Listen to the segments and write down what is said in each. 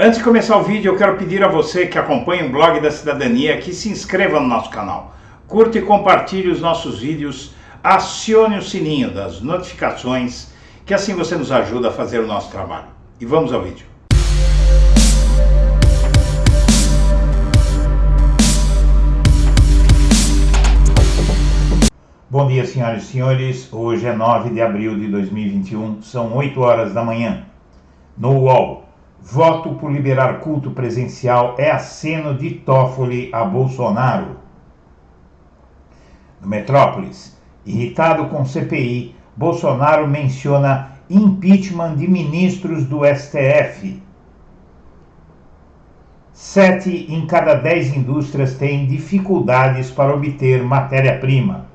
Antes de começar o vídeo, eu quero pedir a você que acompanha o Blog da Cidadania que se inscreva no nosso canal, curta e compartilhe os nossos vídeos, acione o sininho das notificações, que assim você nos ajuda a fazer o nosso trabalho. E vamos ao vídeo. Bom dia, senhoras e senhores. Hoje é 9 de abril de 2021, são 8 horas da manhã. No UOL, voto por liberar culto presencial é aceno de Toffoli a Bolsonaro. No Metrópolis, irritado com CPI, Bolsonaro menciona impeachment de ministros do STF. 7 em cada 10 indústrias têm dificuldades para obter matéria-prima.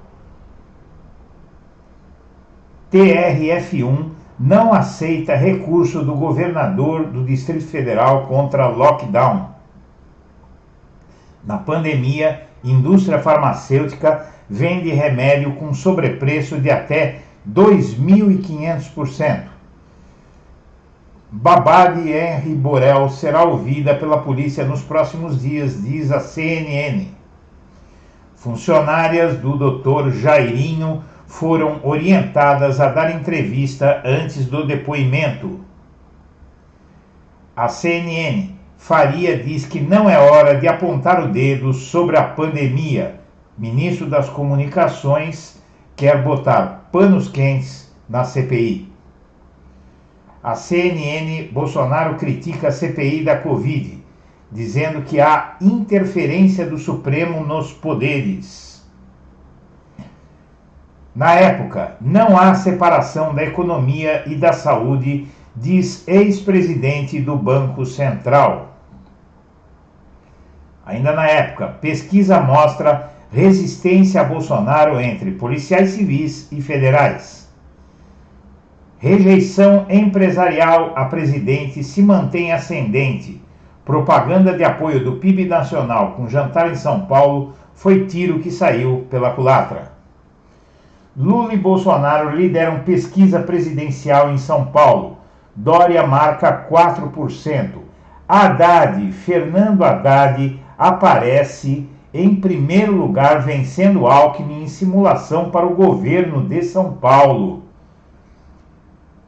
TRF1 não aceita recurso do governador do Distrito Federal contra lockdown. Na pandemia, indústria farmacêutica vende remédio com sobrepreço de até 2.500%. Babá de Henri Borel será ouvida pela polícia nos próximos dias, diz a CNN. Funcionárias do Dr. Jairinho foram orientadas a dar entrevista antes do depoimento. A CNN, Faria diz que não é hora de apontar o dedo sobre a pandemia. Ministro das Comunicações quer botar panos quentes na CPI. A CNN, Bolsonaro critica a CPI da Covid, dizendo que há interferência do Supremo nos poderes. Na época, não há separação da economia e da saúde, diz ex-presidente do Banco Central. Ainda na época, pesquisa mostra resistência a Bolsonaro entre policiais civis e federais. Rejeição empresarial a presidente se mantém ascendente. Propaganda de apoio do PIB nacional com jantar em São Paulo foi tiro que saiu pela culatra. Lula e Bolsonaro lideram pesquisa presidencial em São Paulo. Dória marca 4%. Fernando Haddad, aparece em primeiro lugar, vencendo Alckmin em simulação para o governo de São Paulo.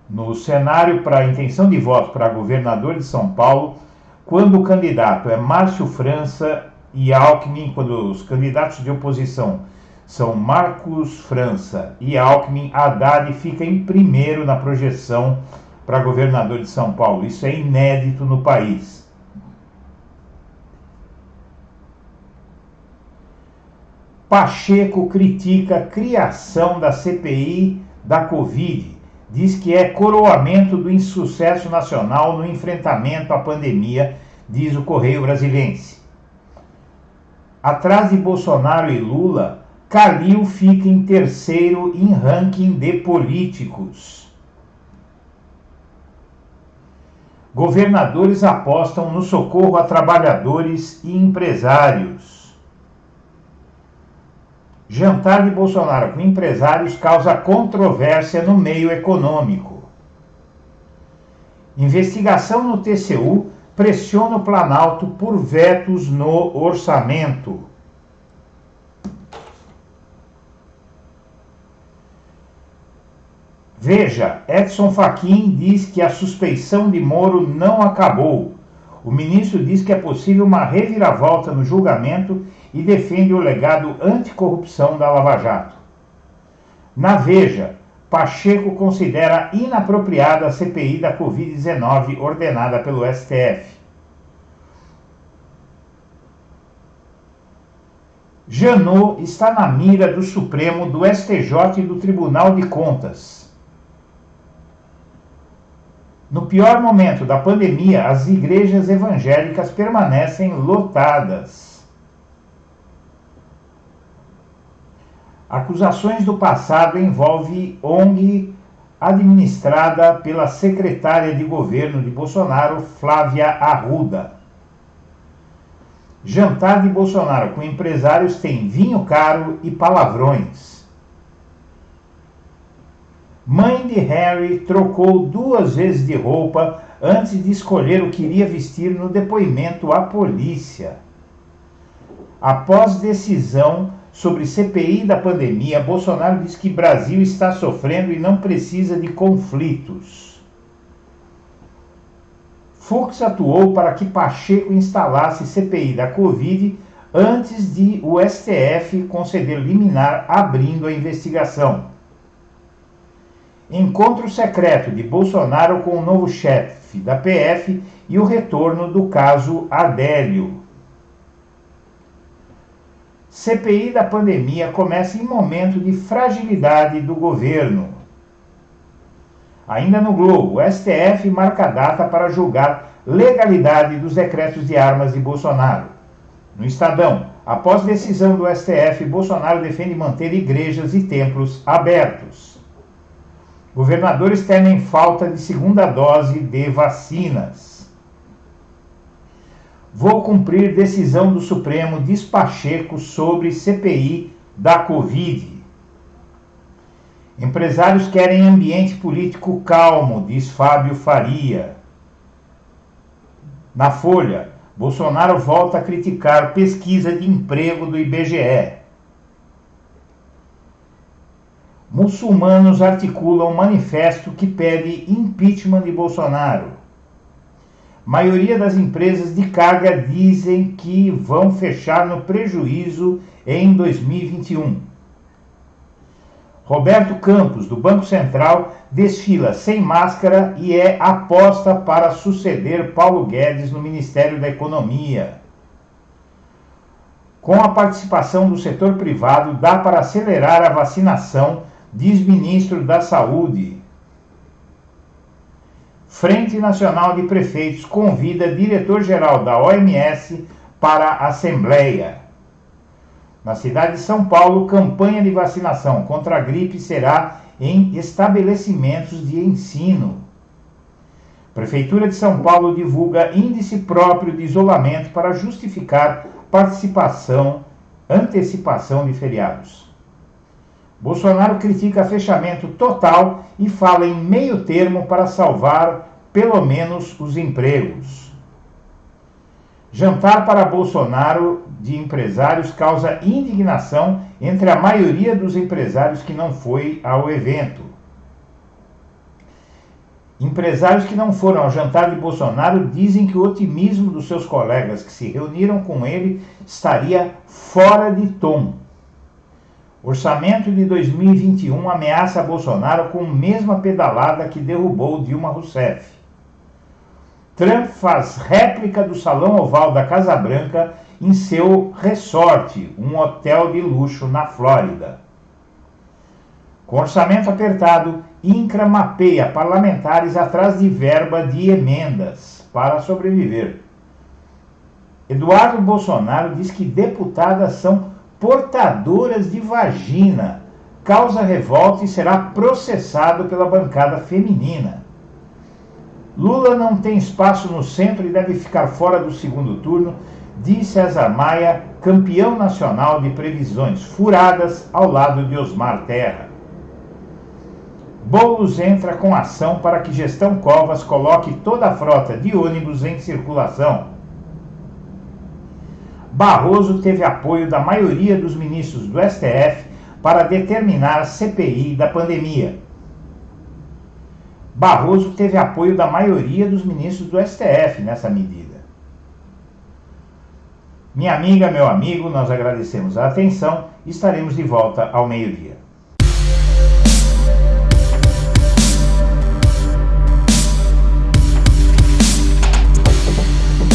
No cenário para a intenção de voto para governador de São Paulo, quando o candidato é Márcio França e Alckmin, quando os candidatos de oposição são Marcos França e Alckmin, Haddad fica em primeiro na projeção para governador de São Paulo. Isso é inédito no país. Pacheco critica a criação da CPI da Covid. Diz que é coroamento do insucesso nacional no enfrentamento à pandemia, diz o Correio Brasiliense. Atrás de Bolsonaro e Lula, Calil fica em terceiro em ranking de políticos. Governadores apostam no socorro a trabalhadores e empresários. Jantar de Bolsonaro com empresários causa controvérsia no meio econômico. Investigação no TCU pressiona o Planalto por vetos no orçamento. Veja, Edson Fachin diz que a suspeição de Moro não acabou. O ministro diz que é possível uma reviravolta no julgamento e defende o legado anticorrupção da Lava Jato. Na Veja, Pacheco considera inapropriada a CPI da Covid-19 ordenada pelo STF. Janot está na mira do Supremo, do STJ e do Tribunal de Contas. No pior momento da pandemia, as igrejas evangélicas permanecem lotadas. Acusações do passado envolvem ONG administrada pela secretária de governo de Bolsonaro, Flávia Arruda. Jantar de Bolsonaro com empresários tem vinho caro e palavrões. Mãe de Harry trocou 2 vezes de roupa antes de escolher o que iria vestir no depoimento à polícia. Após decisão sobre CPI da pandemia, Bolsonaro diz que Brasil está sofrendo e não precisa de conflitos. Fux atuou para que Pacheco instalasse CPI da Covid antes de o STF conceder liminar abrindo a investigação. Encontro secreto de Bolsonaro com o novo chefe da PF e o retorno do caso Adélio. CPI da pandemia começa em momento de fragilidade do governo. Ainda no Globo, o STF marca data para julgar legalidade dos decretos de armas de Bolsonaro. No Estadão, após decisão do STF, Bolsonaro defende manter igrejas e templos abertos. Governadores temem falta de segunda dose de vacinas. Vou cumprir decisão do Supremo, diz Pacheco sobre CPI da Covid. Empresários querem ambiente político calmo, diz Fábio Faria. Na Folha, Bolsonaro volta a criticar pesquisa de emprego do IBGE. Muçulmanos articulam manifesto que pede impeachment de Bolsonaro. Maioria das empresas de carga dizem que vão fechar no prejuízo em 2021. Roberto Campos, do Banco Central, desfila sem máscara e é aposta para suceder Paulo Guedes no Ministério da Economia. Com a participação do setor privado, dá para acelerar a vacinação, diz ministro da Saúde. Frente Nacional de Prefeitos convida diretor-geral da OMS para a Assembleia. Na cidade de São Paulo, campanha de vacinação contra a gripe será em estabelecimentos de ensino. Prefeitura de São Paulo divulga índice próprio de isolamento para justificar antecipação de feriados. Bolsonaro critica fechamento total e fala em meio termo para salvar pelo menos os empregos. Jantar para Bolsonaro de empresários causa indignação entre a maioria dos empresários que não foi ao evento. Empresários que não foram ao jantar de Bolsonaro dizem que o otimismo dos seus colegas que se reuniram com ele estaria fora de tom. Orçamento de 2021 ameaça Bolsonaro com a mesma pedalada que derrubou Dilma Rousseff. Trump faz réplica do Salão Oval da Casa Branca em seu resort, um hotel de luxo na Flórida. Com orçamento apertado, INCRA mapeia parlamentares atrás de verba de emendas para sobreviver. Eduardo Bolsonaro diz que deputadas são portadoras de vagina, causa revolta e será processado pela bancada feminina. Lula não tem espaço no centro e deve ficar fora do segundo turno, diz César Maia, campeão nacional de previsões furadas ao lado de Osmar Terra. Boulos entra com ação para que Gestão Covas coloque toda a frota de ônibus em circulação. Barroso teve apoio da maioria dos ministros do STF para determinar a CPI da pandemia. Barroso teve apoio da maioria dos ministros do STF nessa medida. Minha amiga, meu amigo, nós agradecemos a atenção e estaremos de volta ao meio-dia.